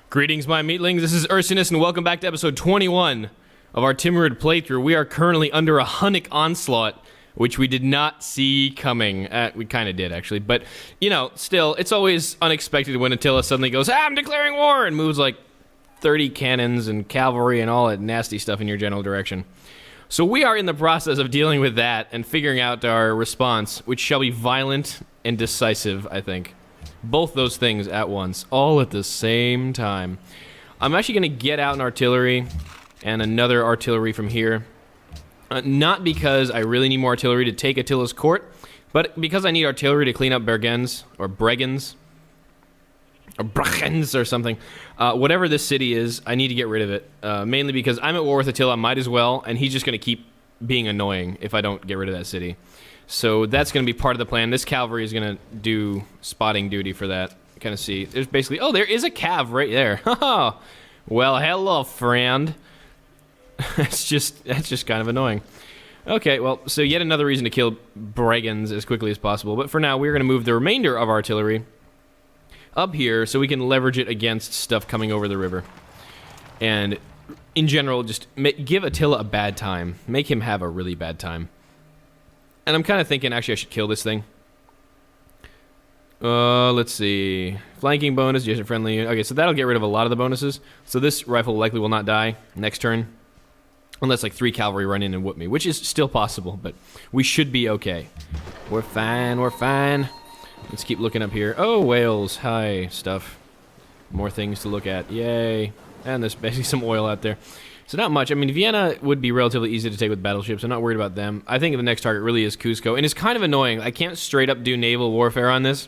Greetings, my meatlings. This is Ursinus, and welcome back to episode 21 of our Timurid playthrough. We are currently under a Hunnic onslaught, which we did not see coming. We kind of did, actually. But, you know, still, it's always unexpected when Attila suddenly goes, I'm declaring war, and moves like 30 cannons and cavalry and all that nasty stuff in your general direction. So we are in the process of dealing with that and figuring out our response, which shall be violent and decisive, I think. Both those things at once, all at the same time. I'm actually going to get out an artillery and another artillery from here. Not because I really need more artillery to take Attila's court, but because I need artillery to clean up Bergens, or Bregens, or Bregens, or something. Whatever this city is, I need to get rid of it. Mainly because I'm at war with Attila, I might as well, and he's just going to keep being annoying if I don't get rid of that city. So that's going to be part of the plan. This cavalry is going to do spotting duty for that. Kind of see. There's basically... Oh, there is a cav right there. Well, hello, friend. That's just kind of annoying. Okay, well, so yet another reason to kill Bregens as quickly as possible. But for now, we're going to move the remainder of our artillery up here so we can leverage it against stuff coming over the river. And in general, just give Attila a bad time. Make him have a really bad time. And I'm kind of thinking, actually, I should kill this thing. Let's see. Flanking bonus, user friendly. Okay, so that'll get rid of a lot of the bonuses. So this rifle likely will not die next turn. Unless, like, 3 cavalry run in and whoop me. Which is still possible, but we should be okay. We're fine, we're fine. Let's keep looking up here. Oh, whales. Hi, stuff. More things to look at. Yay. And there's basically some oil out there. So not much. I mean, Vienna would be relatively easy to take with battleships. I'm not worried about them. I think the next target really is Cusco. And it's kind of annoying. I can't straight up do naval warfare on this.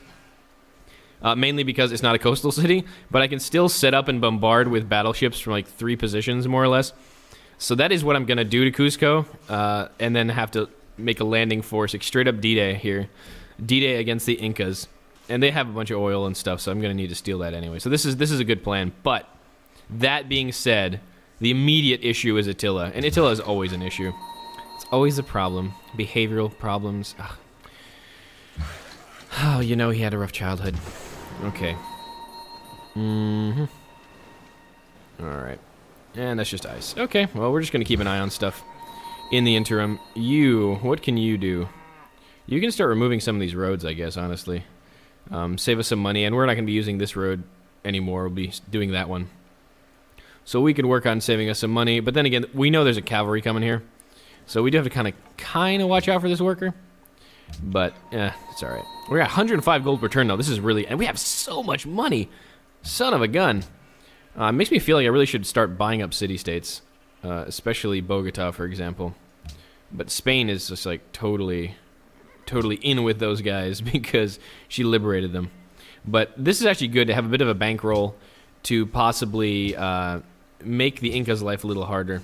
Mainly because it's not a coastal city. But I can still set up and bombard with battleships from like 3 positions, more or less. So that is what I'm going to do to Cusco. And then have to make a landing force. Like straight up D-Day here. D-Day against the Incas. And they have a bunch of oil and stuff. So I'm going to need to steal that anyway. So this is a good plan. But that being said... The immediate issue is Attila, and Attila is always an issue. It's always a problem. Behavioral problems. Ugh. Oh, you know he had a rough childhood. Okay. Alright. And that's just ice. Okay, well, we're just going to keep an eye on stuff in the interim. What can you do? You can start removing some of these roads, I guess, honestly. Save us some money, and we're not going to be using this road anymore. We'll be doing that one. So we can work on saving us some money. But then again, we know there's a cavalry coming here. So we do have to kind of watch out for this worker. But, it's alright. We're at 105 gold per turn, though. This is really... And we have so much money. Son of a gun. It makes me feel like I really should start buying up city-states. Especially Bogota, for example. But Spain is just, like, totally in with those guys because she liberated them. But this is actually good to have a bit of a bankroll to possibly... make the Incas' life a little harder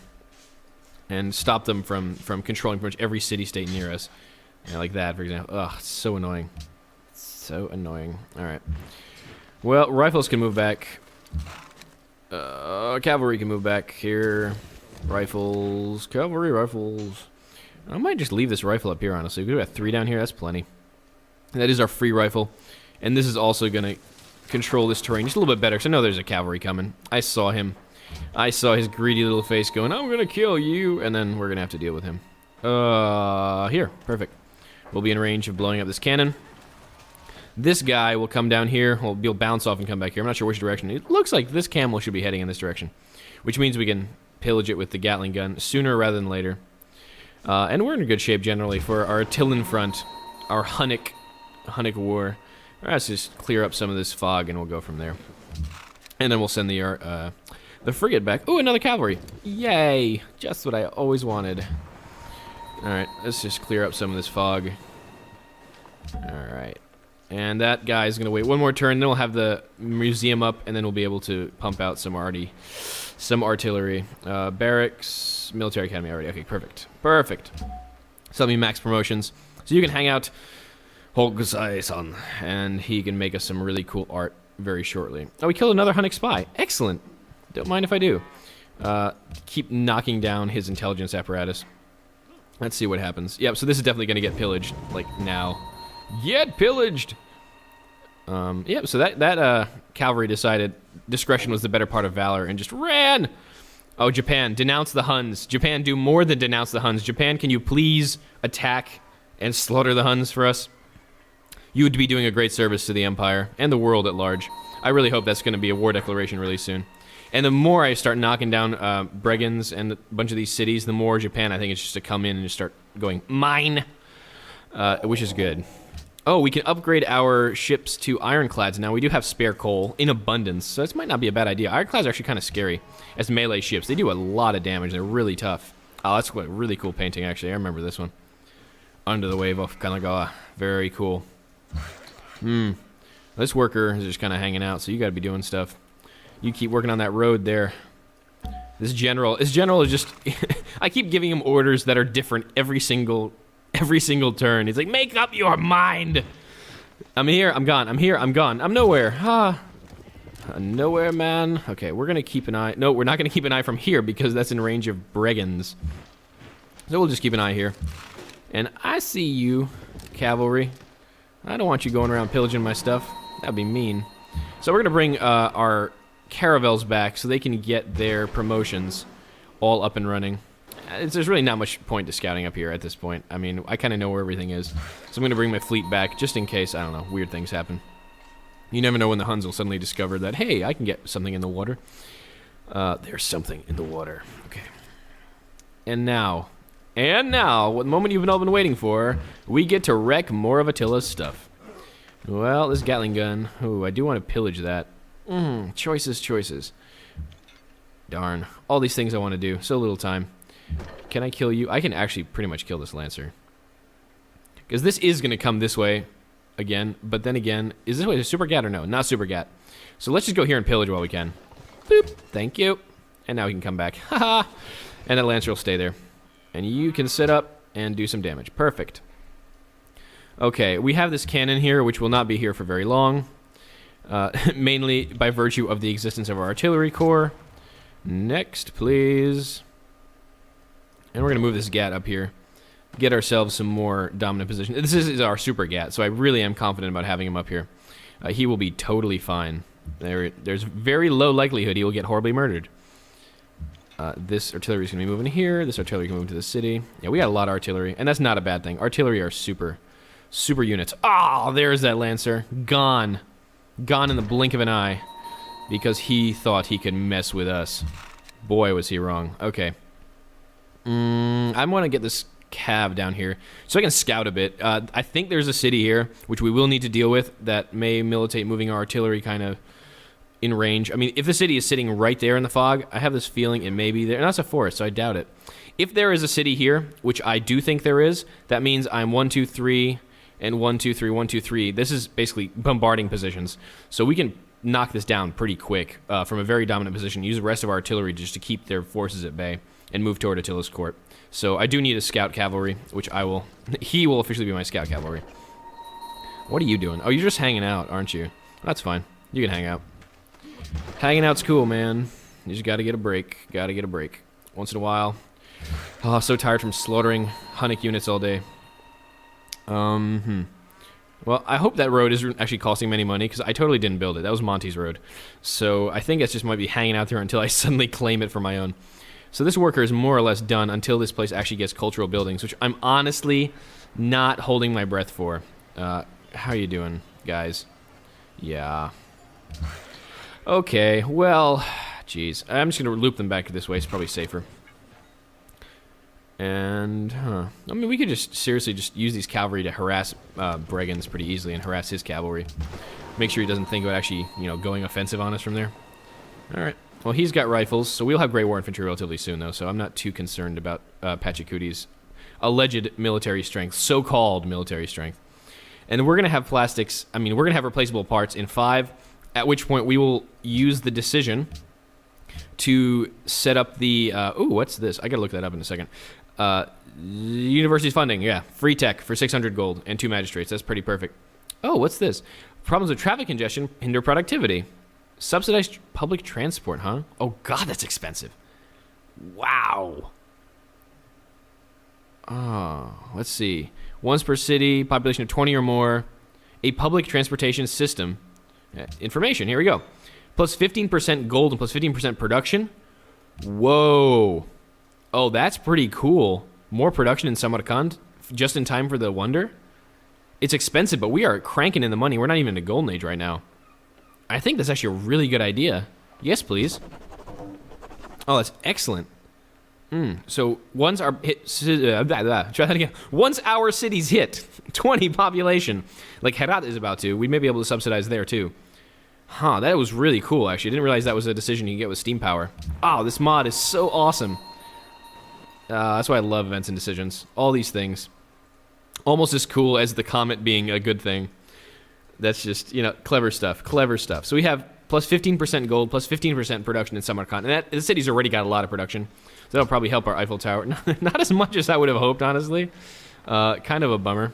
and stop them from controlling pretty much every city-state near us. Like that, for example. Ugh, it's so annoying. So annoying. Alright. Well, rifles can move back. Cavalry can move back here. Rifles. Cavalry, rifles. I might just leave this rifle up here, honestly. We've got 3 down here. That's plenty. And that is our free rifle. And this is also going to control this terrain just a little bit better, because I know there's a cavalry coming. I saw him. I saw his greedy little face going, I'm going to kill you, and then we're going to have to deal with him. Here. Perfect. We'll be in range of blowing up this cannon. This guy will come down here. He'll bounce off and come back here. I'm not sure which direction. It looks like this camel should be heading in this direction, which means we can pillage it with the Gatling gun sooner rather than later. And we're in good shape generally for our Attilan front, our Hunnic war. Let's just clear up some of this fog, and we'll go from there. And then we'll send the frigate back. Ooh, another cavalry. Yay. Just what I always wanted. Alright, let's just clear up some of this fog. Alright. And that guy's going to wait one more turn, then we'll have the museum up, and then we'll be able to pump out some artillery. Barracks, military academy already. Okay, perfect. Perfect. So that'll be max promotions. So you can hang out Hokusai-san, and he can make us some really cool art very shortly. Oh, we killed another Hunnic spy. Excellent. Don't mind if I do. Keep knocking down his intelligence apparatus. Let's see what happens. Yep, so this is definitely going to get pillaged, like, now. Get pillaged! Yep, so that cavalry decided discretion was the better part of valor and just ran. Oh, Japan, denounce the Huns. Japan, do more than denounce the Huns. Japan, can you please attack and slaughter the Huns for us? You would be doing a great service to the Empire and the world at large. I really hope that's going to be a war declaration really soon. And the more I start knocking down brigands and a bunch of these cities, the more Japan, I think, is just to come in and just start going, mine, which is good. Oh, we can upgrade our ships to ironclads now. We do have spare coal in abundance, so this might not be a bad idea. Ironclads are actually kind of scary as melee ships. They do a lot of damage. They're really tough. Oh, that's a really cool painting, actually. I remember this one. Under the Wave of Kanagawa. Very cool. This worker is just kind of hanging out, so you got to be doing stuff. You keep working on that road there. This general is just... I keep giving him orders that are different every single turn. He's like, make up your mind. I'm here, I'm gone. I'm here, I'm gone. I'm nowhere. Nowhere, man. Okay, we're gonna keep an eye. No, we're not gonna keep an eye from here because that's in range of brigands. So we'll just keep an eye here. And I see you, cavalry. I don't want you going around pillaging my stuff. That'd be mean. So we're gonna bring our caravels back so they can get their promotions all up and running. There's really not much point to scouting up here at this point. I mean, I kind of know where everything is. So I'm going to bring my fleet back just in case, I don't know, weird things happen. You never know when the Huns will suddenly discover that, hey, I can get something in the water. There's something in the water. Okay. And now, what moment you've all been waiting for, we get to wreck more of Attila's stuff. Well, this Gatling gun. Ooh, I do want to pillage that. Choices. Darn. All these things I want to do. So little time. Can I kill you? I can actually pretty much kill this Lancer. Because this is going to come this way again. But then again, is this way a Super Gat or no? Not Super Gat. So let's just go here and pillage while we can. Boop. Thank you. And now we can come back. Haha. And that Lancer will stay there. And you can sit up and do some damage. Perfect. Okay, we have this cannon here, which will not be here for very long. Mainly by virtue of the existence of our artillery corps. Next, please. And we're going to move this Gat up here. Get ourselves some more dominant position. This is our Super Gat, so I really am confident about having him up here. He will be totally fine. There's very low likelihood he will get horribly murdered. This artillery is going to be moving here. This artillery can move to the city. Yeah, we got a lot of artillery, and that's not a bad thing. Artillery are super units. Ah, there's that Lancer. Gone in the blink of an eye because he thought he could mess with us. Boy, was he wrong. Okay. I want to get this cav down here so I can scout a bit. I think there's a city here, which we will need to deal with, that may militate moving our artillery kind of in range. I mean, if the city is sitting right there in the fog, I have this feeling it may be there. And that's a forest, so I doubt it. If there is a city here, which I do think there is, that means I'm 1, 2, 3, and 1, 2, 3, 1, 2, 3. This is basically bombarding positions. So we can knock this down pretty quick from a very dominant position. Use the rest of our artillery just to keep their forces at bay and move toward Attila's court. So I do need a scout cavalry, which I will... He will officially be my scout cavalry. What are you doing? Oh, you're just hanging out, aren't you? That's fine. You can hang out. Hanging out's cool, man. You just gotta get a break. Gotta get a break. Once in a while. Oh, so tired from slaughtering Hunnic units all day. Well, I hope that road isn't actually costing me any money, because I totally didn't build it. That was Monty's road. So I think it just might be hanging out there until I suddenly claim it for my own. So this worker is more or less done until this place actually gets cultural buildings, which I'm honestly not holding my breath for. How you doing, guys? Yeah. Okay, well, geez. I'm just going to loop them back this way. It's probably safer. And, I mean, we could just seriously just use these cavalry to harass brigands pretty easily and harass his cavalry. Make sure he doesn't think about actually, going offensive on us from there. All right. Well, he's got rifles, so we'll have Grey War infantry relatively soon, though, so I'm not too concerned about Pachacuti's alleged military strength, so-called military strength. And we're going to have plastics, we're going to have replaceable parts in 5, at which point we will use the decision to set up the... ooh, what's this? I got to look that up in a second. University's funding, yeah. Free tech for 600 gold and 2 magistrates. That's pretty perfect. Oh, what's this? Problems with traffic congestion hinder productivity. Subsidized public transport, huh? Oh, God, that's expensive. Wow. Oh, let's see. Once per city, population of 20 or more. A public transportation system Information, here we go. Plus 15% gold and plus 15% production. Whoa. Oh, that's pretty cool. More production in Samarkand, just in time for the wonder. It's expensive, but we are cranking in the money. We're not even in a golden age right now. I think that's actually a really good idea. Yes, please. Oh, that's excellent. So once our try that again. Once our cities hit 20 population, like Herat is about to, we may be able to subsidize there too. Huh, that was really cool, actually. I didn't realize that was a decision you can get with Steam Power. Oh, this mod is so awesome. That's why I love events and decisions. All these things. Almost as cool as the comet being a good thing. That's just, you know, clever stuff. Clever stuff. So we have plus 15% gold, plus 15% production in Samarkand. And the city's already got a lot of production. So that'll probably help our Eiffel Tower. Not as much as I would have hoped, honestly. Kind of a bummer.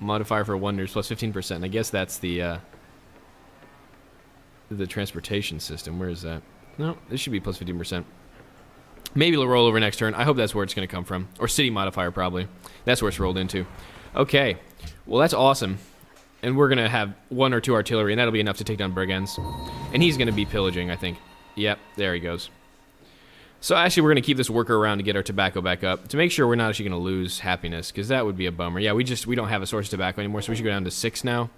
Modifier for wonders, plus 15%. I guess that's the transportation system. Where is that? No, this should be plus 15%. Maybe it'll roll over next turn. I hope that's where it's going to come from. Or city modifier, probably. That's where it's rolled into. Okay. Well, that's awesome. And we're going to have 1 or 2 artillery, and that'll be enough to take down brigands. And he's going to be pillaging, I think. Yep, there he goes. So actually, we're going to keep this worker around to get our tobacco back up, to make sure we're not actually going to lose happiness, because that would be a bummer. Yeah, we don't have a source of tobacco anymore, so we should go down to 6 now.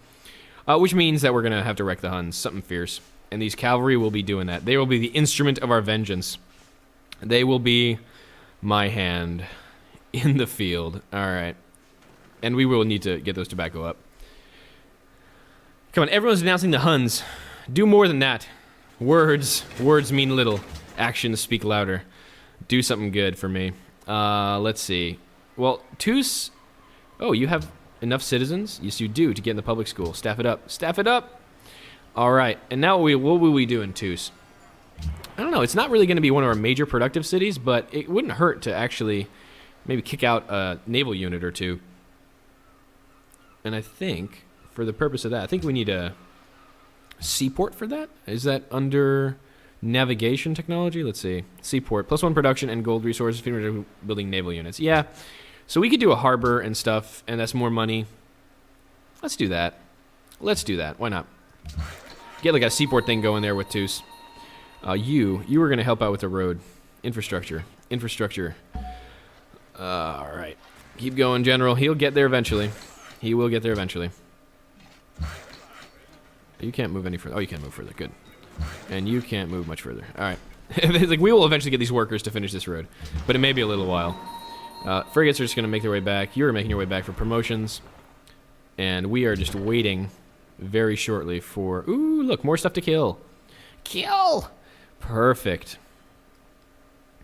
Which means that we're going to have to wreck the Huns. Something fierce. And these cavalry will be doing that. They will be the instrument of our vengeance. They will be my hand in the field. Alright. And we will need to get those tobacco up. Come on, everyone's denouncing the Huns. Do more than that. Words mean little. Actions speak louder. Do something good for me. Let's see. Well, Tus... Oh, you have enough citizens? Yes, you do, to get in the public school. Staff it up. Staff it up! Alright, and now what will we do in Tus? I don't know, it's not really going to be one of our major productive cities, but it wouldn't hurt to actually maybe kick out a naval unit or two. And I think, for the purpose of that, I think we need a seaport for that? Is that under navigation technology? Let's see. Seaport, +1 production and gold resources, building naval units. Yeah, so we could do a harbor and stuff, and that's more money. Let's do that. Let's do that. Why not? Get like a seaport thing going there with Tus. You were going to help out with the road. Infrastructure. Alright. Keep going, General. He'll get there eventually. He will get there eventually. You can't move any further. Oh, you can't move further. Good. And you can't move much further. Alright. Like, we will eventually get these workers to finish this road. But it may be a little while. Frigates are just going to make their way back. You're making your way back for promotions. And we are just waiting very shortly for... Ooh, look, more stuff to kill. Kill! Perfect.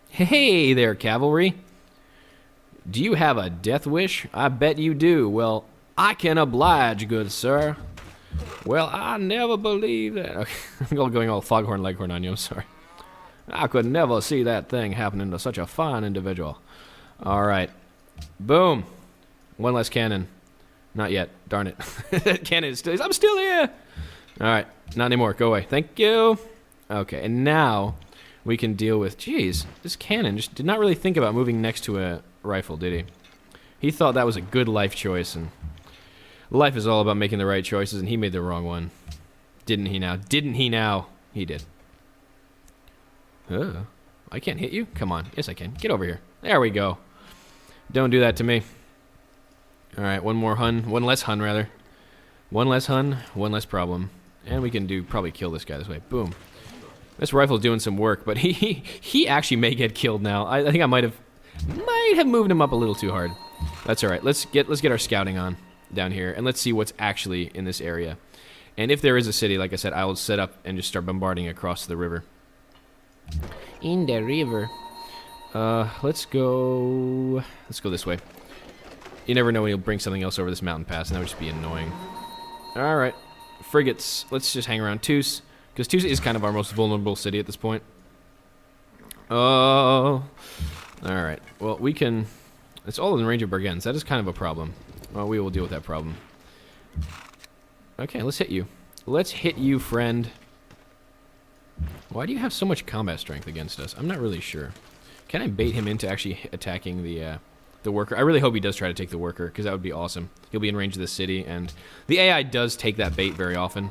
Hey there, cavalry. Do you have a death wish? I bet you do. Well, I can oblige, good sir. Well, I never believed that. Okay. I'm going all foghorn leghorn on you, I'm sorry. I could never see that thing happening to such a fine individual. Alright. Boom. 1 less cannon. Not yet. Darn it. That cannon is still... I'm still here! Alright. Not anymore. Go away. Thank you. Okay, and now we can deal with... Jeez, this cannon just did not really think about moving next to a rifle, did he? He thought that was a good life choice, and life is all about making the right choices, and he made the wrong one. Didn't he now? Didn't he now? He did. I can't hit you? Come on. Yes, I can. Get over here. There we go. Don't do that to me. Alright, one more Hun. One less Hun, rather. One less Hun, one less problem. And we can probably kill this guy this way. Boom. This rifle's doing some work, but he actually may get killed now. I think I might have moved him up a little too hard. That's alright. Let's get our scouting on down here, and let's see what's actually in this area. And if there is a city, like I said, I will set up and just start bombarding across the river. In the river. Let's go this way. You never know when he'll bring something else over this mountain pass, and that would just be annoying. Alright. Frigates. Let's just hang around Tus, because Tus is kind of our most vulnerable city at this point. Oh. Alright. Well, we can... It's all in the range of brigands. That is kind of a problem. Well, we will deal with that problem. Okay, let's hit you. Let's hit you, friend. Why do you have so much combat strength against us? I'm not really sure. Can I bait him into actually attacking the worker? I really hope he does try to take the worker, because that would be awesome. He'll be in range of the city, and the AI does take that bait very often.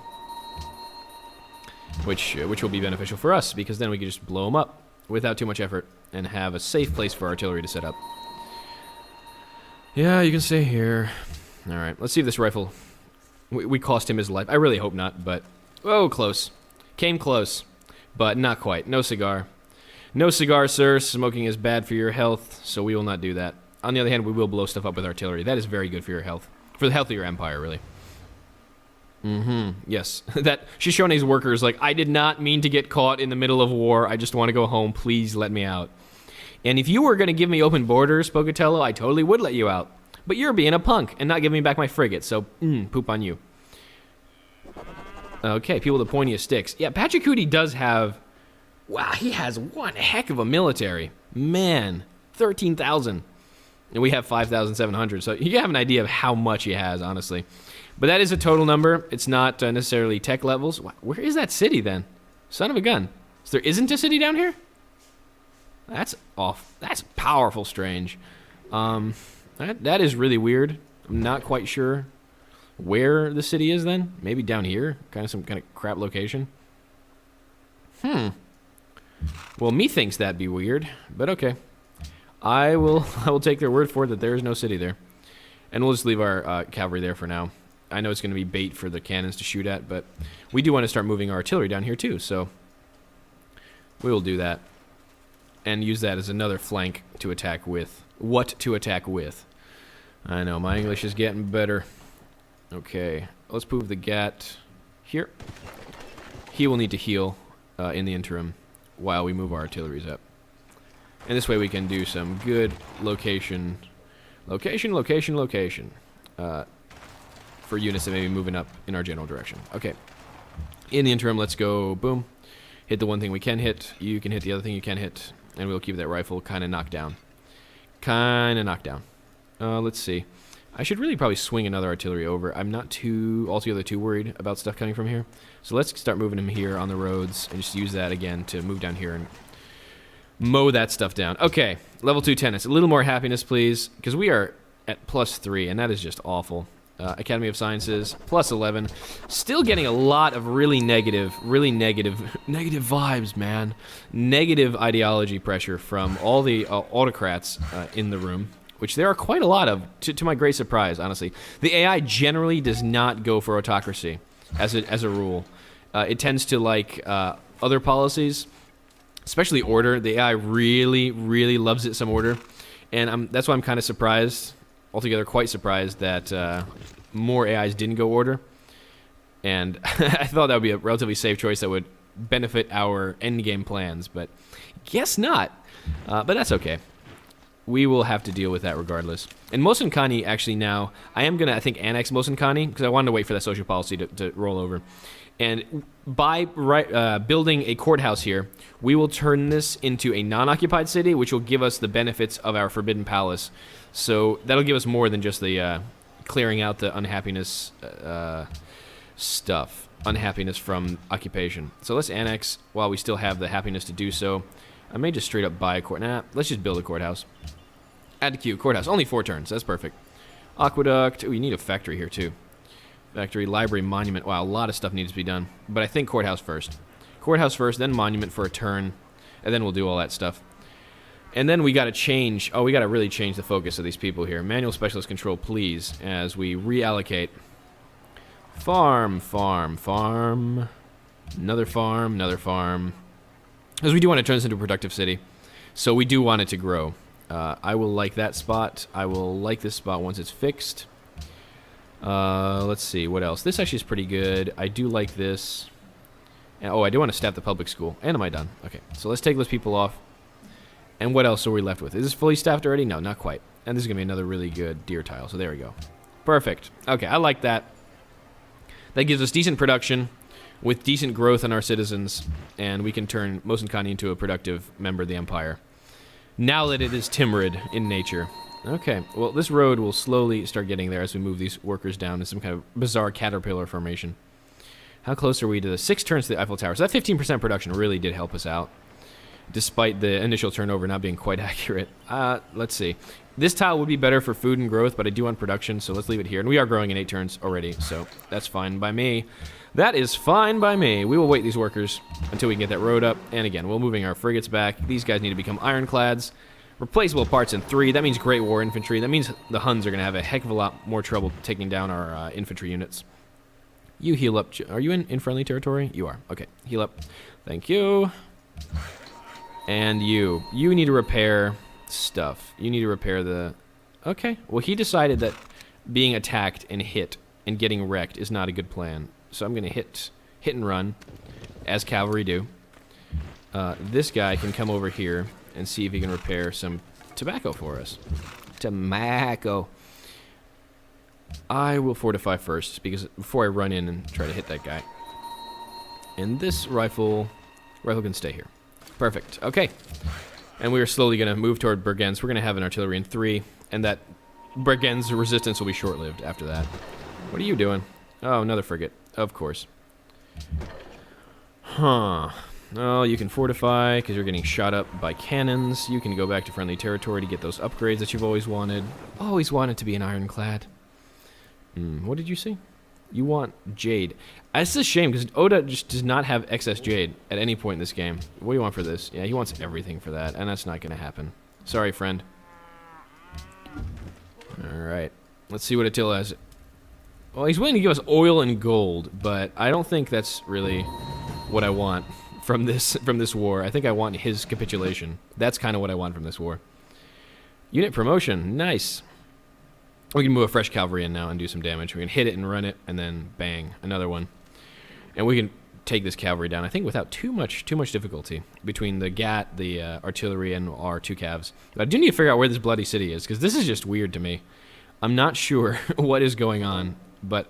which will be beneficial for us, because then we can just blow them up without too much effort and have a safe place for artillery to set up. Yeah, you can stay here. All right, let's see if this rifle... We cost him his life. I really hope not, but... Oh, close. Came close, but not quite. No cigar. No cigar, sir. Smoking is bad for your health, so we will not do that. On the other hand, we will blow stuff up with artillery. That is very good for your health. For the health of your empire, really. Yes. That Shishone's workers, like, I did not mean to get caught in the middle of war. I just want to go home. Please let me out. And if you were going to give me open borders, Pocatello, I totally would let you out. But you're being a punk and not giving me back my frigate, so poop on you. Okay, people with the pointiest sticks. Yeah, Pachacuti does have... Wow, he has one heck of a military. Man, 13,000. And we have 5,700, so you have an idea of how much he has, honestly. But that is a total number. It's not necessarily tech levels. Where is that city, then? Son of a gun. So there isn't a city down here? That's off. That's powerful strange. That is really weird. I'm not quite sure where the city is then. Maybe down here? Kind of some kind of crap location. Well, methinks that'd be weird, but okay. I will take their word for it that there is no city there. And we'll just leave our cavalry there for now. I know it's going to be bait for the cannons to shoot at, but we do want to start moving our artillery down here too, so we will do that. And use that as another flank to attack with. What to attack with. I know, my English is getting better. Okay, let's move the Gat here. He will need to heal in the interim while we move our artilleries up. And this way we can do some good location for units that may be moving up in our general direction. Okay, in the interim, let's go, boom. Hit the one thing we can hit, you can hit the other thing you can hit, and we'll keep that rifle kind of knocked down. Let's see. I should really probably swing another artillery over. I'm not altogether too worried about stuff coming from here. So let's start moving them here on the roads and just use that again to move down here and mow that stuff down. Okay, level 2 tennis. A little more happiness, please, because we are at +3, and that is just awful. Academy of Sciences, +11. Still getting a lot of really negative vibes, man. Negative ideology pressure from all the autocrats in the room, which there are quite a lot of, to my great surprise, honestly. The AI generally does not go for autocracy, as a rule. It tends to like other policies, especially order. The AI really, really loves it some order, and that's why I'm kind of surprised, altogether quite surprised, that more AIs didn't go order. And I thought that would be a relatively safe choice that would benefit our endgame plans, but guess not. But that's okay. We will have to deal with that regardless. And Mosankani, actually now, I am going to, I think, annex Mosankani, because I wanted to wait for that social policy to roll over. And by building a courthouse here, we will turn this into a non-occupied city, which will give us the benefits of our Forbidden Palace. So that'll give us more than just the clearing out the unhappiness stuff. Unhappiness from occupation. So let's annex while we still have the happiness to do so. I may just straight up buy a court. Nah, let's just build a courthouse. Add to queue. Courthouse. Only 4 turns. That's perfect. Aqueduct. Ooh, you need a factory here, too. Factory, library, monument. Wow, a lot of stuff needs to be done. But I think courthouse first. Courthouse first, then monument for a turn. And then we'll do all that stuff. And then we got to change. Oh, we got to really change the focus of these people here. Manual specialist control, please, as we reallocate. Farm, farm, farm. Another farm, another farm. Because we do want to turn this into a productive city. So we do want it to grow. I will like that spot. I will like this spot once it's fixed. Let's see, what else? This actually is pretty good. I do like this. And, oh, I do want to staff the public school. And am I done? Okay, so let's take those people off. And what else are we left with? Is this fully staffed already? No, not quite. And this is going to be another really good deer tile. So there we go. Perfect. Okay, I like that. That gives us decent production with decent growth in our citizens, and we can turn Mosankani into a productive member of the Empire. Now that it is Timurid in nature. Okay, well, this road will slowly start getting there as we move these workers down in some kind of bizarre caterpillar formation. How close are we to the 6 turns to the Eiffel Tower? So that 15% production really did help us out. despite the initial turnover not being quite accurate. Let's see. This tile would be better for food and growth, but I do want production, so let's leave it here. And we are growing in 8 turns already, so that's fine by me. That is fine by me. We will wait these workers until we can get that road up. And again, we're moving our frigates back. These guys need to become ironclads. Replaceable parts in 3. That means Great War infantry. That means the Huns are going to have a heck of a lot more trouble taking down our infantry units. You heal up. Are you in friendly territory? You are. Okay, heal up. Thank you. And you need to repair stuff. You need to repair the... Okay, well, he decided that being attacked and hit and getting wrecked is not a good plan. So I'm going to hit and run, as cavalry do. This guy can come over here and see if he can repair some tobacco for us. Tobacco. I will fortify first, because before I run in and try to hit that guy. And this rifle can stay here. Perfect. Okay. And we are slowly going to move toward Bergen's. We're going to have an artillery in 3, and that Bergen's resistance will be short-lived after that. What are you doing? Oh, another frigate. Of course. Huh. Oh, you can fortify because you're getting shot up by cannons. You can go back to friendly territory to get those upgrades that you've always wanted. Always wanted to be an ironclad. What did you see? You want jade. It's a shame because Oda just does not have excess jade at any point in this game. What do you want for this? Yeah, he wants everything for that, and that's not going to happen. Sorry, friend. Alright. Let's see what Attila has. Well, he's willing to give us oil and gold, but I don't think that's really what I want from this war. I think I want his capitulation. That's kind of what I want from this war. Unit promotion. Nice. We can move a fresh cavalry in now and do some damage. We can hit it and run it, and then bang, another one. And we can take this cavalry down, I think, without too much difficulty between the Gat, the artillery, and our 2 cavs. But I do need to figure out where this bloody city is, because this is just weird to me. I'm not sure what is going on, but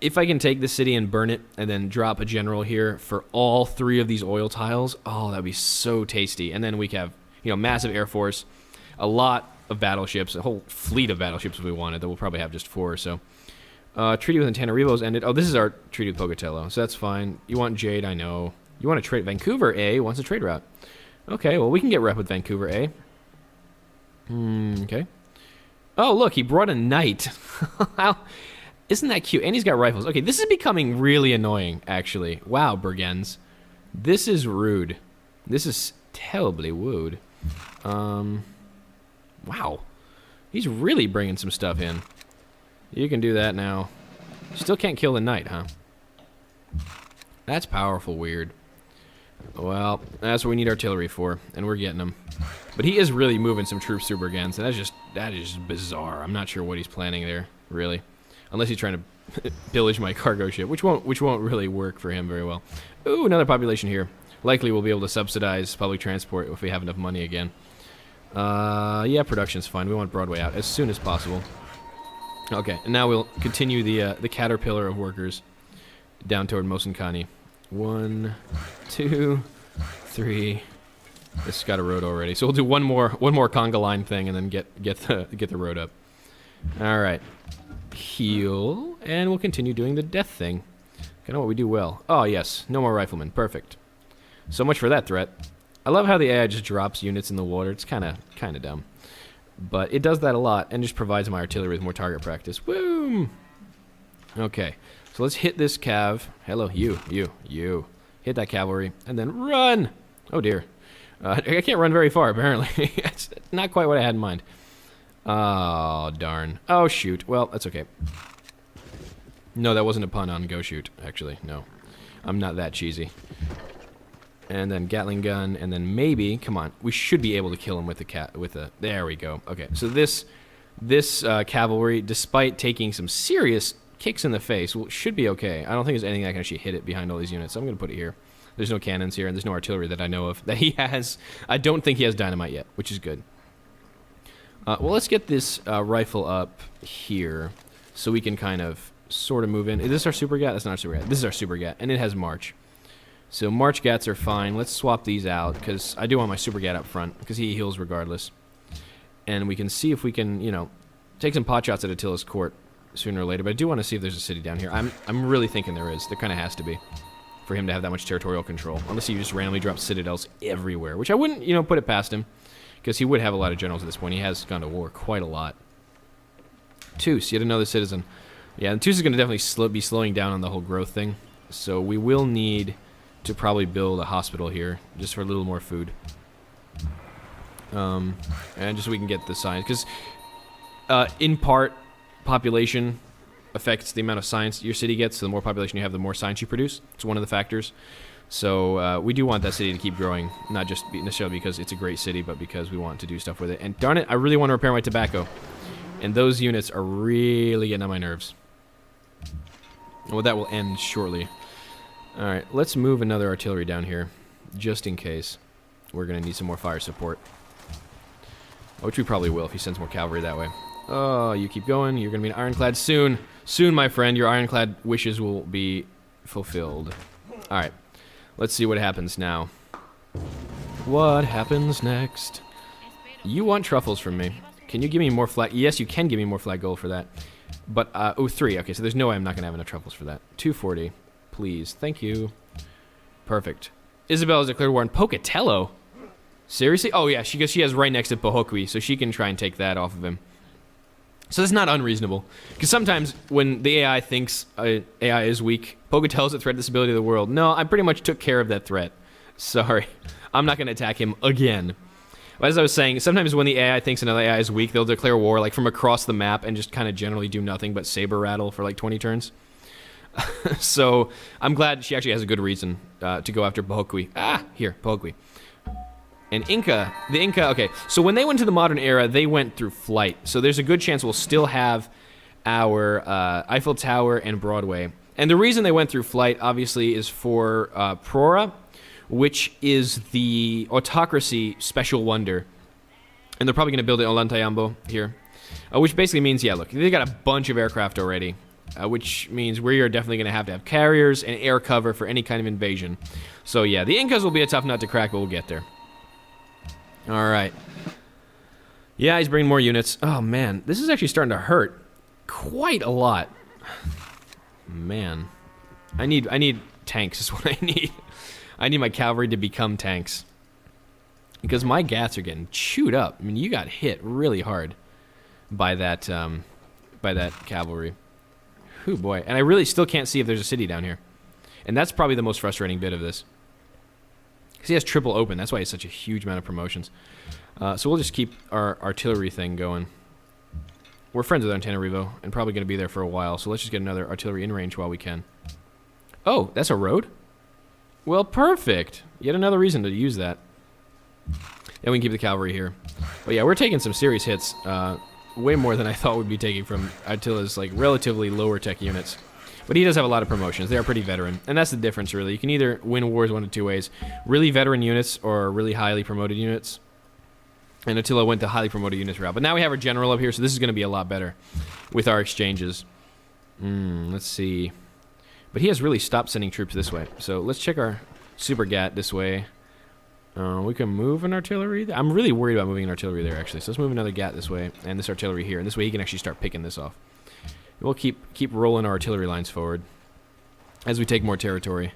if I can take the city and burn it, and then drop a general here for all 3 of these oil tiles, oh, that would be so tasty. And then we have, massive air force, a lot of battleships, a whole fleet of battleships if we wanted, that we'll probably have just 4 or so. Treaty with Antanarivo's ended. Oh, this is our treaty with Pocatello, so that's fine. You want jade, I know. You want to trade... Vancouver A wants a trade route. Okay, well, we can get rep with Vancouver A. Okay. Oh, look, he brought a knight. Isn't that cute? And he's got rifles. Okay, this is becoming really annoying, actually. Wow, Bergens. This is rude. This is terribly rude. Wow. He's really bringing some stuff in. You can do that now. Still can't kill the knight, huh? That's powerful weird. Well, that's what we need artillery for, and we're getting them. But he is really moving some troops through Bergenz, and that is just bizarre. I'm not sure what he's planning there, really. Unless he's trying to pillage my cargo ship, which won't really work for him very well. Ooh, another population here. Likely we'll be able to subsidize public transport if we have enough money again. Yeah, production's fine. We want Broadway out as soon as possible. Okay, and now we'll continue the caterpillar of workers down toward Mosenkani. 1, 2, 3. This got a road already, so we'll do one more conga line thing and then get the road up. All right, heal, and we'll continue doing the death thing. Kind of what we do well. Oh yes, no more riflemen. Perfect. So much for that threat. I love how the AI just drops units in the water. It's kind of dumb. But it does that a lot and just provides my artillery with more target practice. Woo! Okay, so let's hit this cav. Hello, you. Hit that cavalry, and then run! Oh dear. I can't run very far, apparently. It's not quite what I had in mind. Oh, darn. Oh, shoot. Well, that's okay. No, that wasn't a pun on go shoot, actually. No. I'm not that cheesy. And then Gatling gun, and then maybe, come on, we should be able to kill him with the there we go. Okay, so this cavalry, despite taking some serious kicks in the face, should be okay. I don't think there's anything that can actually hit it behind all these units, so I'm going to put it here. There's no cannons here, and there's no artillery that I know of that he has. I don't think he has dynamite yet, which is good. Well, let's get this rifle up here so we can kind of sort of move in. Is this our super gat? That's not our super gat. This is our super gat, and it has march. So March Gats are fine. Let's swap these out, because I do want my Super Gat up front, because he heals regardless. And we can see if we can, take some pot shots at Attila's court sooner or later. But I do want to see if there's a city down here. I'm really thinking there is. There kind of has to be. for him to have that much territorial control. Unless he just randomly drops citadels everywhere, which I wouldn't, you know, put it past him. Because he would have a lot of generals at this point. He has gone to war quite a lot. Tus, yet another citizen. Yeah, and Tus is going to definitely be slowing down on the whole growth thing. So we will need to probably build a hospital here, just for a little more food. And just so we can get the science. Because, in part, population affects the amount of science your city gets. So the more population you have, the more science you produce. It's one of the factors. So we do want that city to keep growing, not just necessarily because it's a great city, but because we want to do stuff with it. And darn it, I really want to repair my tobacco. And those units are really getting on my nerves. Well, that will end shortly. Alright, let's move another artillery down here, just in case. We're going to need some more fire support. Which we probably will if he sends more cavalry that way. Oh, you keep going. You're going to be an ironclad soon. Soon, my friend, your ironclad wishes will be fulfilled. Alright. Let's see what happens now. What happens next? You want truffles from me. Can you give me more flag? Yes, you can give me more flag gold for that. But, oh, 3. Okay, so there's no way I'm not going to have enough truffles for that. 240. Please. Thank you. Perfect. Isabel has declared war on Pocatello. Seriously? Oh, yeah, she has right next to Pohokwi, so she can try and take that off of him. So that's not unreasonable. Because sometimes when the AI thinks AI is weak, Pocatello is a threat to the stability of the world. No, I pretty much took care of that threat. Sorry. I'm not going to attack him again. But as I was saying, sometimes when the AI thinks another AI is weak, they'll declare war like from across the map and just kind of generally do nothing but saber rattle for like 20 turns. So I'm glad she actually has a good reason to go after Pohokwi. Here, Pohokwi. And the Inca, okay, so when they went to the modern era, they went through flight. So there's a good chance we'll still have our Eiffel Tower and Broadway. And the reason they went through flight, obviously, is for Prora, which is the autocracy special wonder. And they're probably going to build it on Ollantaytambo here. Which basically means, yeah, look, they got a bunch of aircraft already. Which means we are definitely going to have carriers and air cover for any kind of invasion. So yeah, the Incas will be a tough nut to crack, but we'll get there. Alright. Yeah, he's bringing more units. Oh, man. This is actually starting to hurt quite a lot. Man. I need tanks is what I need. I need my cavalry to become tanks. Because my Gats are getting chewed up. I mean, you got hit really hard by that cavalry. Ooh, boy. And I really still can't see if there's a city down here. And that's probably the most frustrating bit of this. Because he has triple open. That's why he has such a huge amount of promotions. So we'll just keep our artillery thing going. We're friends with Antananarivo and probably going to be there for a while. So let's just get another artillery in range while we can. Oh, that's a road? Well, perfect. Yet another reason to use that. And we can keep the cavalry here. But yeah, we're taking some serious hits. Way more than I thought we'd be taking from Attila's like relatively lower tech units. But he does have a lot of promotions. They are pretty veteran. And that's the difference, really. You can either win wars one of two ways. Really veteran units or really highly promoted units. And Attila went the highly promoted units route. But now we have our general up here, so this is going to be a lot better with our exchanges. Let's see. But he has really stopped sending troops this way. So let's check our Super Gat this way. We can move an artillery. I'm really worried about moving an artillery there, actually. So let's move another Gat this way and this artillery here. And this way he can actually start picking this off. We'll keep rolling our artillery lines forward as we take more territory.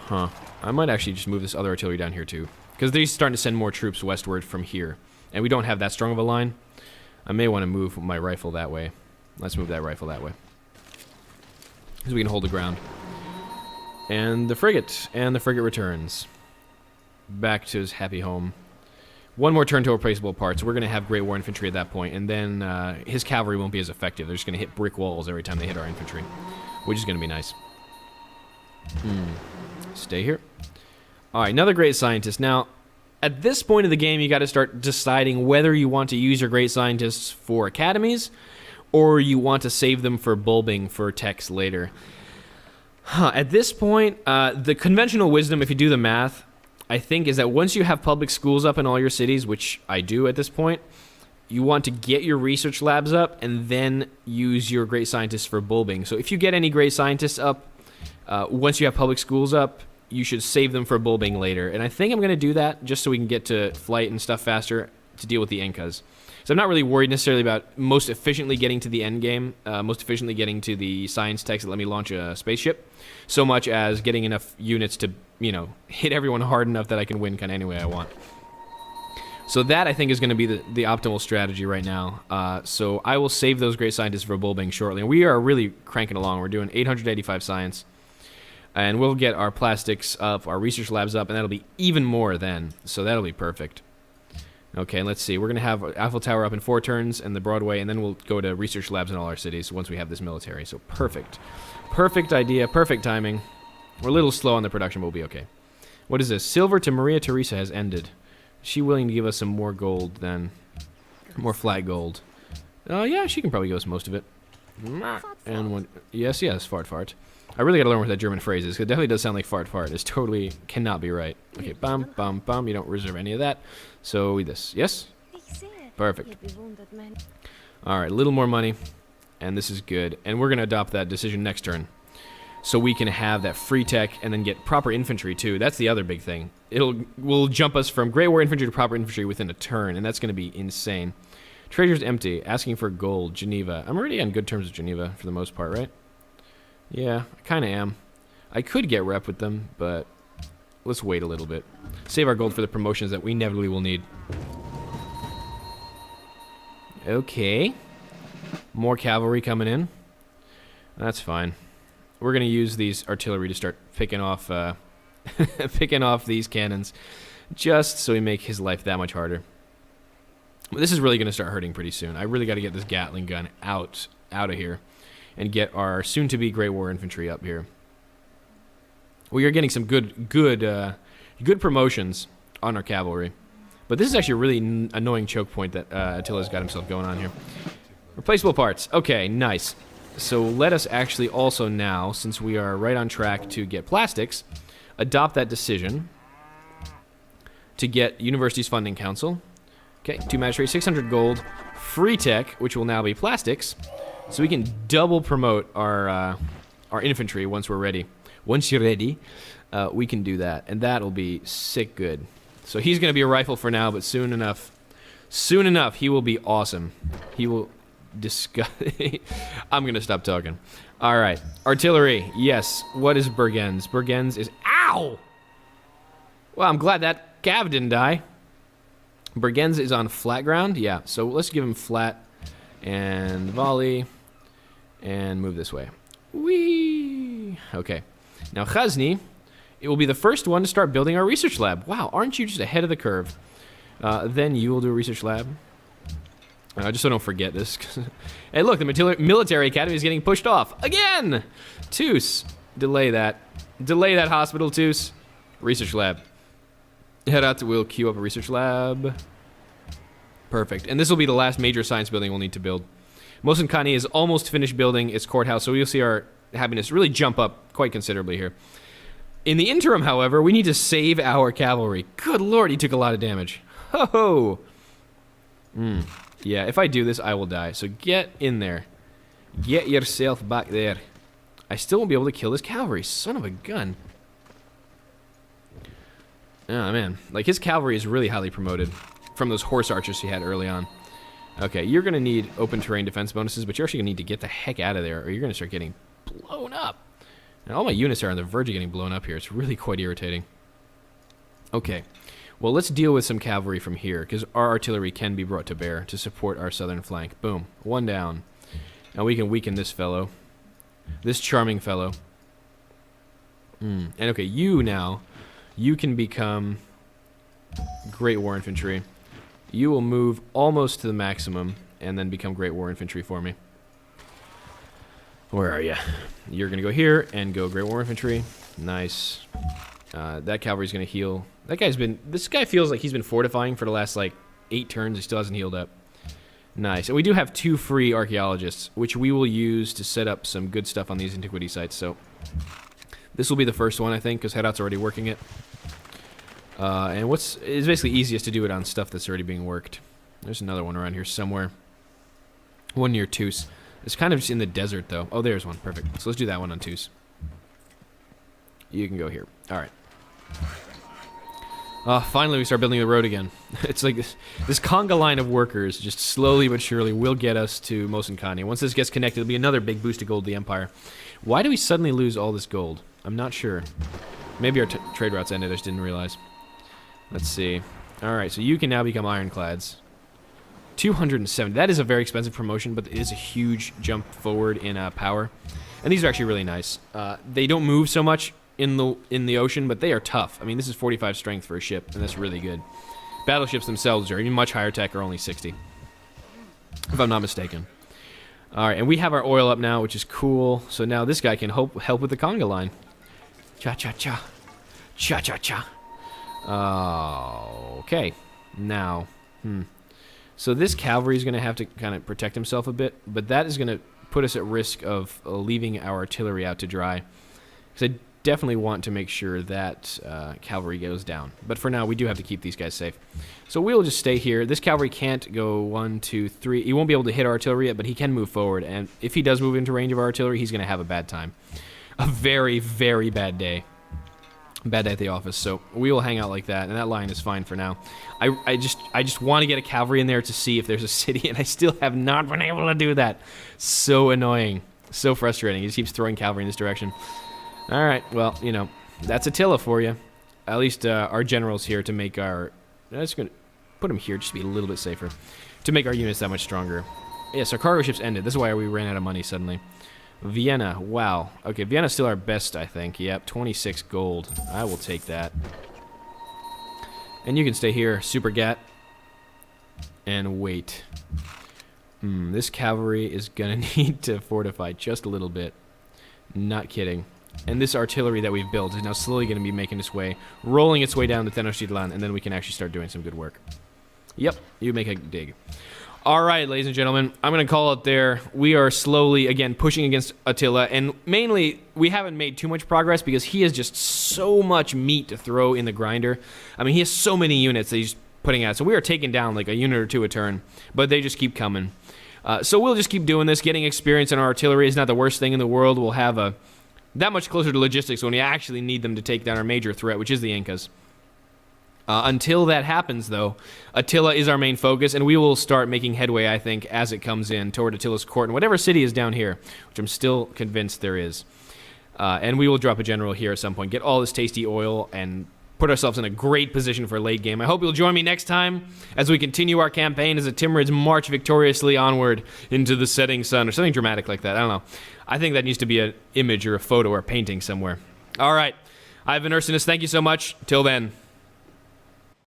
I might actually just move this other artillery down here too, because they're starting to send more troops westward from here, and we don't have that strong of a line. I may want to move my rifle that way. Let's move that rifle that way, because we can hold the ground. And the frigate returns back to his happy home. One more turn to replaceable parts. We're going to have Great War Infantry at that point, and then his cavalry won't be as effective. They're just going to hit brick walls every time they hit our infantry, which is going to be nice. Stay here. All right, another great scientist. Now, at this point of the game, you got to start deciding whether you want to use your great scientists for academies, or you want to save them for bulbing for techs later. At this point, the conventional wisdom, if you do the math, I think, is that once you have public schools up in all your cities, which I do at this point, you want to get your research labs up and then use your great scientists for bulbing. So if you get any great scientists up, once you have public schools up, you should save them for bulbing later. And I think I'm going to do that just so we can get to flight and stuff faster, to deal with the Incas. So I'm not really worried necessarily about most efficiently getting to the end game, most efficiently getting to the science techs that let me launch a spaceship, so much as getting enough units to, you know, hit everyone hard enough that I can win kind of any way I want. So that, I think, is going to be the optimal strategy right now. So I will save those great scientists for Bulbing shortly. And we are really cranking along. We're doing 885 science. And we'll get our plastics up, our research labs up, and that'll be even more then. So that'll be perfect. Okay, let's see. We're going to have Eiffel Tower up in 4 turns and the Broadway, and then we'll go to research labs in all our cities once we have this military. So perfect. Perfect idea, perfect timing. We're a little slow on the production, but we'll be okay. What is this? Silver to Maria Teresa has ended. Is she willing to give us some more gold then? More flat gold. Yeah, she can probably give us most of it. And one, yes, fart fart. I really gotta learn what that German phrase is, 'cause it definitely does sound like fart fart. It's totally cannot be right. Okay, bum, bum, bum. You don't reserve any of that. So this, yes? Perfect. Alright, a little more money. And this is good. And we're gonna adopt that decision next turn. So we can have that free tech and then get proper infantry too. That's the other big thing. Will jump us from Great War infantry to proper infantry within a turn, and that's gonna be insane. Treasure's empty, asking for gold. Geneva. I'm already on good terms with Geneva for the most part, right? Yeah, I kind of am. I could get rep with them, but let's wait a little bit. Save our gold for the promotions that we inevitably will need. Okay. More cavalry coming in. That's fine. We're going to use these artillery to start picking off picking off these cannons just so we make his life that much harder. But this is really going to start hurting pretty soon. I really got to get this Gatling gun out of here and get our soon-to-be Great War infantry up here. We are getting some good promotions on our cavalry. But this is actually a really annoying choke point that Attila's got himself going on here. Replaceable parts. Okay, nice. So let us actually also now, since we are right on track to get plastics, adopt that decision to get Universities Funding Council. Okay, 2 magistrates, 600 gold, free tech, which will now be plastics, so we can double promote our infantry once we're ready. Once you're ready, we can do that, and that'll be sick good. So he's going to be a rifle for now, but soon enough, he will be awesome. He will discuss. I'm going to stop talking. All right, artillery. Yes. What is Bergen's? Bergen's is ow. Well, I'm glad that Cav didn't die. Bergen's is on flat ground. Yeah. So let's give him flat and volley and move this way. Whee. Okay. Now Ghazni, it will be the first one to start building our research lab. Wow, aren't you just ahead of the curve? Then you will do a research lab. Just so I don't forget this. Hey, look, the military academy is getting pushed off again. Toos, delay that. Delay that hospital, Toos. Research lab. Head out to. We'll queue up a research lab. Perfect. And this will be the last major science building we'll need to build. Mosenkani is almost finished building its courthouse, so we'll see our happiness really jump up quite considerably here. In the interim, however, we need to save our cavalry. Good lord, he took a lot of damage. Ho ho. Yeah, if I do this, I will die. So get in there. Get yourself back there. I still won't be able to kill this cavalry. Son of a gun. Oh, man. Like, his cavalry is really highly promoted from those horse archers he had early on. Okay, you're going to need open terrain defense bonuses, but you're actually going to need to get the heck out of there, or you're going to start getting blown up. And all my units are on the verge of getting blown up here. It's really quite irritating. Okay. Well, let's deal with some cavalry from here, because our artillery can be brought to bear to support our southern flank. Boom. One down. Now we can weaken this fellow. This charming fellow. And okay, you now, you can become Great War Infantry. You will move almost to the maximum and then become Great War Infantry for me. Where are you? You're going to go here and go Great War Infantry. Nice. That cavalry's going to heal. This guy feels like he's been fortifying for the last, like, 8 turns. He still hasn't healed up. Nice. And we do have 2 free archaeologists, which we will use to set up some good stuff on these antiquity sites. So this will be the first one, I think, because Herat's already working it. And it's basically easiest to do it on stuff that's already being worked. There's another one around here somewhere. One near Toos. It's kind of just in the desert, though. Oh, there's one. Perfect. So let's do that one on Toos. You can go here. All right. Finally we start building the road again. It's like this conga line of workers just slowly but surely will get us to Mosenkani. Once this gets connected, it'll be another big boost of gold to the Empire. Why do we suddenly lose all this gold? I'm not sure. Maybe our trade routes ended, I just didn't realize. Let's see. Alright, so you can now become ironclads. 270. That is a very expensive promotion, but it is a huge jump forward in power. And these are actually really nice. They don't move so much in the ocean, but they are tough. I mean, this is 45 strength for a ship, and that's really good. Battleships themselves are even much higher tech, are only 60, if I'm not mistaken. All right, and we have our oil up now, which is cool. So now this guy can help with the conga line. Cha-cha-cha. Cha-cha-cha. Okay. Now, so this cavalry is going to have to kind of protect himself a bit, but that is going to put us at risk of leaving our artillery out to dry. Because I definitely want to make sure that cavalry goes down. But for now, we do have to keep these guys safe. So we'll just stay here. This cavalry can't go 1, 2, 3. He won't be able to hit our artillery yet, but he can move forward. And if he does move into range of our artillery, he's going to have a bad time. A very, very bad day. Bad day at the office. So we will hang out like that, and that line is fine for now. I just want to get a cavalry in there to see if there's a city, and I still have not been able to do that. So annoying. So frustrating. He just keeps throwing cavalry in this direction. Alright, well, you know, that's Attila for you. At least our general's here to make our... I'm just going to put him here just to be a little bit safer. To make our units that much stronger. Yeah, so cargo ships ended. This is why we ran out of money suddenly. Vienna, wow. Okay, Vienna's still our best, I think. Yep, 26 gold. I will take that. And you can stay here, Super Gat. And wait. This cavalry is going to need to fortify just a little bit. Not kidding. And this artillery that we've built is now slowly going to be making its way, rolling its way down to Tenochtitlan, and then we can actually start doing some good work. Yep, you make a dig. All right, ladies and gentlemen, I'm going to call it there. We are slowly, again, pushing against Attila, and mainly, we haven't made too much progress because he has just so much meat to throw in the grinder. I mean, he has so many units that he's putting out, so we are taking down like a unit or two a turn, but they just keep coming. So we'll just keep doing this. Getting experience in our artillery is not the worst thing in the world. We'll have that much closer to logistics when we actually need them to take down our major threat, which is the Incas. Until that happens, though, Attila is our main focus, and we will start making headway, I think, as it comes in toward Attila's court, and whatever city is down here, which I'm still convinced there is. And we will drop a general here at some point, get all this tasty oil, and put ourselves in a great position for late game. I hope you'll join me next time as we continue our campaign as the Timurids march victoriously onward into the setting sun, or something dramatic like that. I don't know. I think that needs to be an image or a photo or a painting somewhere. All right. I've been Ursinus. Thank you so much. Till then.